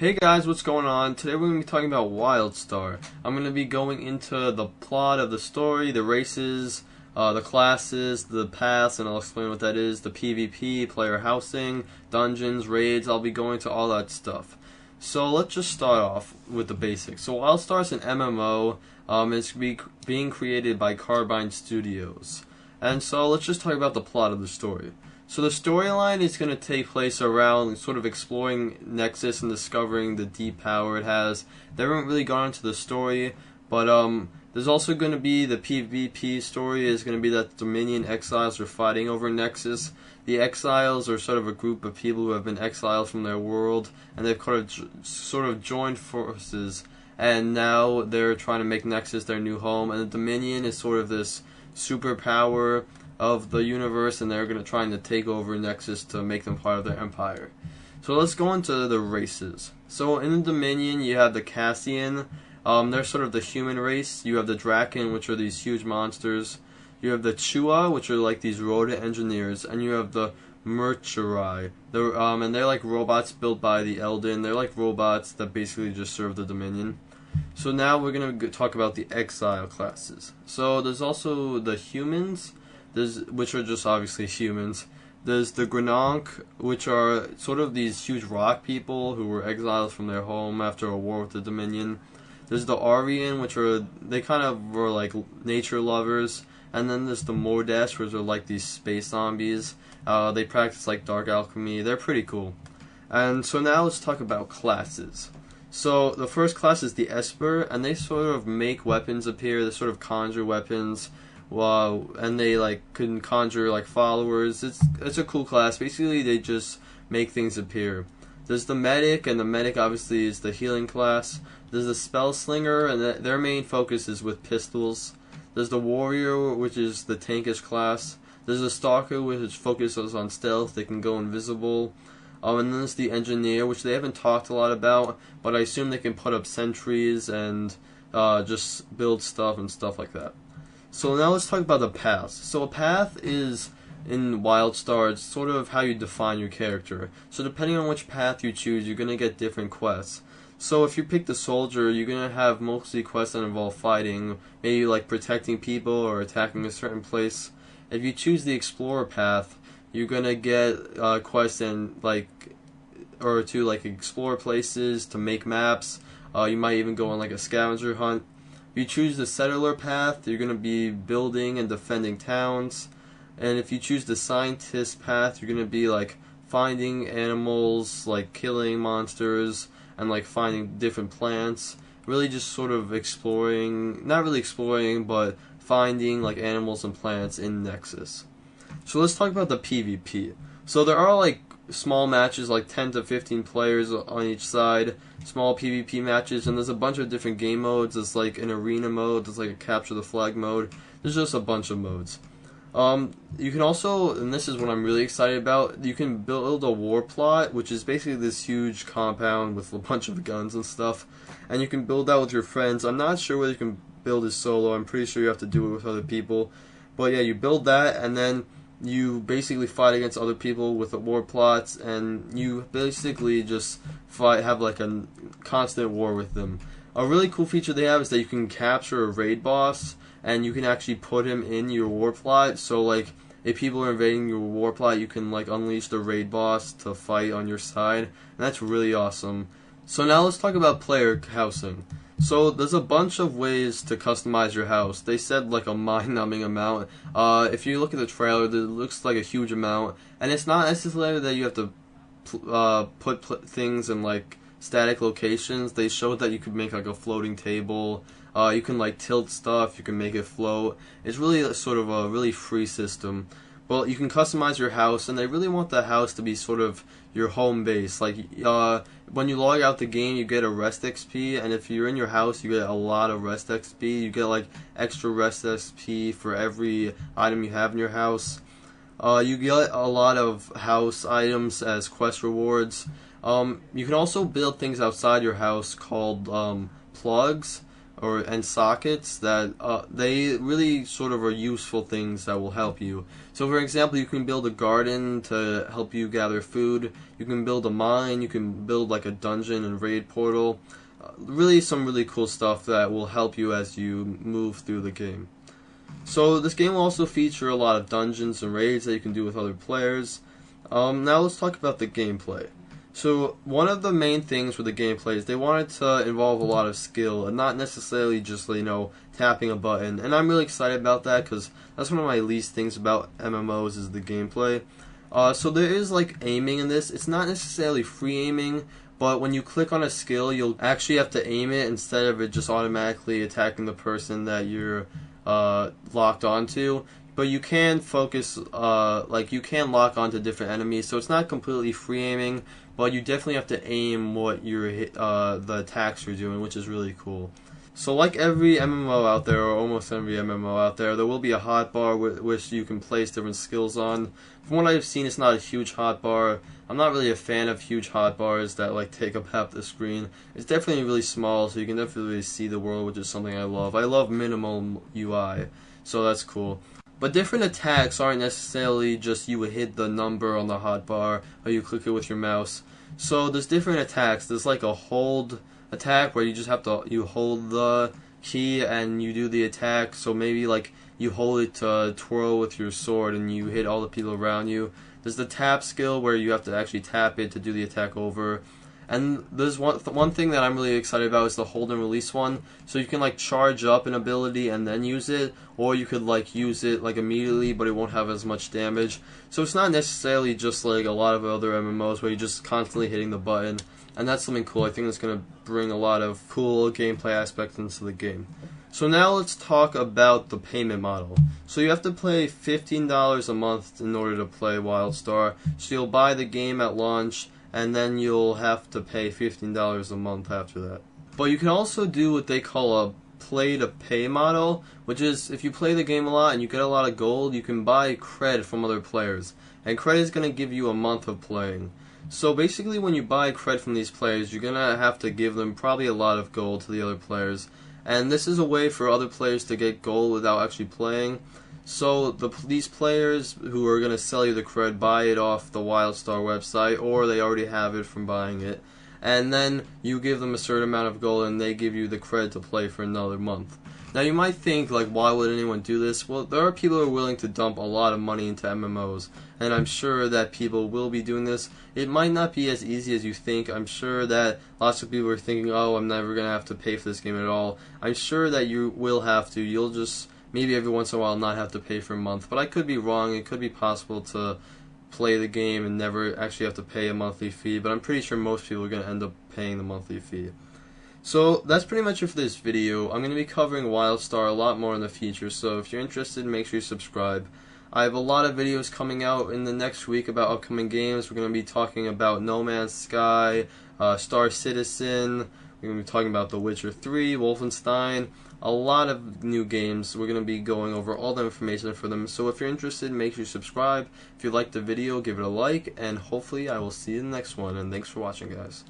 Hey guys, what's going on? Today we're going to be talking about Wildstar. I'm going to be going into the plot of the story, the races, the classes, the paths, and I'll explain what that is, the PvP, player housing, dungeons, raids. I'll be going to all that stuff. So let's just start off with the basics. So Wildstar is an MMO. It's being created by Carbine Studios. And so let's just talk about the plot of the story. So the storyline is going to take place around sort of exploring Nexus and discovering the deep power it has. They haven't really gone into the story, but there's also going to be the PvP story is going to be that Dominion exiles are fighting over Nexus. The exiles are sort of a group of people who have been exiled from their world, and they've sort of joined forces, and now they're trying to make Nexus their new home. And the Dominion is sort of this superpower of the universe, and they're going to try to take over Nexus to make them part of their empire. So let's go into the races. So in the Dominion, you have the Cassian. They're sort of the human race. You have the Draken, which are these huge monsters. You have the Chua, which are like these rodent engineers, and you have the Mercurii. And they're like robots built by the Elden. They're like robots that basically just serve the Dominion. So now we're going to talk about the Exile classes. So there's also the humans, which are just obviously humans. There's the Granonk, which are sort of these huge rock people who were exiled from their home after a war with the Dominion. There's the Aryan, which they kind of were like nature lovers. And then there's the Mordesh, which are like these space zombies. They practice like dark alchemy. They're pretty cool. And so now let's talk about classes. So the first class is the Esper, and they sort of make weapons appear. They sort of conjure weapons. Wow, and they like can conjure like followers. It's a cool class. Basically, they just make things appear. There's the medic, and the medic obviously is the healing class. There's the spell slinger, and their main focus is with pistols. There's the warrior, which is the tankish class. There's the stalker, which focuses on stealth. They can go invisible. And then there's the engineer, which they haven't talked a lot about, but I assume they can put up sentries and just build stuff and stuff like that. So now let's talk about the paths. So a path is, in Wildstar, it's sort of how you define your character. So depending on which path you choose, you're going to get different quests. So if you pick the soldier, you're going to have mostly quests that involve fighting, maybe like protecting people or attacking a certain place. If you choose the explorer path, you're going to get quests to explore places, to make maps. You might even go on like a scavenger hunt. If you choose the settler path, you're going to be building and defending towns. And if you choose the scientist path, you're going to be like finding animals, like killing monsters, and like finding different plants. Really just sort of exploring, not really exploring, but finding like animals and plants in Nexus. So let's talk about the PvP. So there are like small matches, like 10 to 15 players on each side, small PvP matches, and there's a bunch of different game modes. There's like an arena mode, there's like a capture the flag mode. There's just a bunch of modes. You can also, and this is what I'm really excited about, you can build a Warplot, which is basically this huge compound with a bunch of guns and stuff, and you can build that with your friends. I'm not sure whether you can build it solo. I'm pretty sure you have to do it with other people. But yeah, you build that, and then you basically fight against other people with the Warplots, and you basically just have like a constant war with them. A really cool feature they have is that you can capture a raid boss, and you can actually put him in your Warplot. So like, if people are invading your Warplot, you can like unleash the raid boss to fight on your side, and that's really awesome. So now let's talk about player housing. So there's a bunch of ways to customize your house. They said like a mind-numbing amount. If you look at the trailer, it looks like a huge amount, and it's not necessarily that you have to put things in like static locations. They showed that you could make like a floating table. You can like tilt stuff. You can make it float. It's really sort of a really free system. Well, you can customize your house, and they really want the house to be sort of your home base. Like, when you log out the game, you get a rest XP, and if you're in your house, you get a lot of rest XP. You get, like, extra rest XP for every item you have in your house. You get a lot of house items as quest rewards. You can also build things outside your house called plugs, and sockets that they really sort of are useful things that will help you. So for example, you can build a garden to help you gather food, you can build a mine, you can build like a dungeon and raid portal, really some really cool stuff that will help you as you move through the game. So this game will also feature a lot of dungeons and raids that you can do with other players. Now let's talk about the gameplay. So one of the main things with the gameplay is they wanted to involve a lot of skill and not necessarily just, tapping a button. And I'm really excited about that because that's one of my least things about MMOs is the gameplay. So there is aiming in this. It's not necessarily free aiming, but when you click on a skill, you'll actually have to aim it instead of it just automatically attacking the person that you're locked onto. But you can focus, you can lock onto different enemies, so it's not completely free aiming, but you definitely have to aim what you're the attacks you're doing, which is really cool. So like every MMO out there, or almost every MMO out there, there will be a hotbar which you can place different skills on. From what I've seen, it's not a huge hotbar. I'm not really a fan of huge hotbars that take up half the screen. It's definitely really small, so you can definitely really see the world, which is something I love. I love minimal UI, so that's cool. But different attacks aren't necessarily just you hit the number on the hotbar or you click it with your mouse. So there's different attacks. There's a hold attack where you just have to hold the key and you do the attack. So maybe you hold it to twirl with your sword and you hit all the people around you. There's the tap skill where you have to actually tap it to do the attack over. And there's one thing that I'm really excited about is the hold and release one. So you can charge up an ability and then use it, or you could use it immediately, but it won't have as much damage. So it's not necessarily just a lot of other MMOs where you're just constantly hitting the button. And that's something cool. I think it's going to bring a lot of cool gameplay aspects into the game. So now let's talk about the payment model. So you have to pay $15 a month in order to play Wildstar. So you'll buy the game at launch, and then you'll have to pay $15 a month after that. But you can also do what they call a play-to-pay model, which is if you play the game a lot and you get a lot of gold, you can buy cred from other players. And cred is going to give you a month of playing. So basically when you buy cred from these players, you're going to have to give them probably a lot of gold to the other players. And this is a way for other players to get gold without actually playing. So these players who are going to sell you the cred buy it off the Wildstar website, or they already have it from buying it. And then you give them a certain amount of gold and they give you the cred to play for another month. Now you might think, why would anyone do this? Well, there are people who are willing to dump a lot of money into MMOs, and I'm sure that people will be doing this. It might not be as easy as you think. I'm sure that lots of people are thinking, oh, I'm never going to have to pay for this game at all. I'm sure that you will have to. You'll just maybe every once in a while not have to pay for a month, but I could be wrong. It could be possible to play the game and never actually have to pay a monthly fee, but I'm pretty sure most people are going to end up paying the monthly fee. So that's pretty much it for this video. I'm going to be covering Wildstar a lot more in the future, so if you're interested, make sure you subscribe. I have a lot of videos coming out in the next week about upcoming games. We're going to be talking about No Man's Sky, Star Citizen, we're going to be talking about The Witcher 3, Wolfenstein, a lot of new games. We're going to be going over all the information for them. So if you're interested, make sure you subscribe. If you liked the video, give it a like, and hopefully I will see you in the next one. And thanks for watching, guys.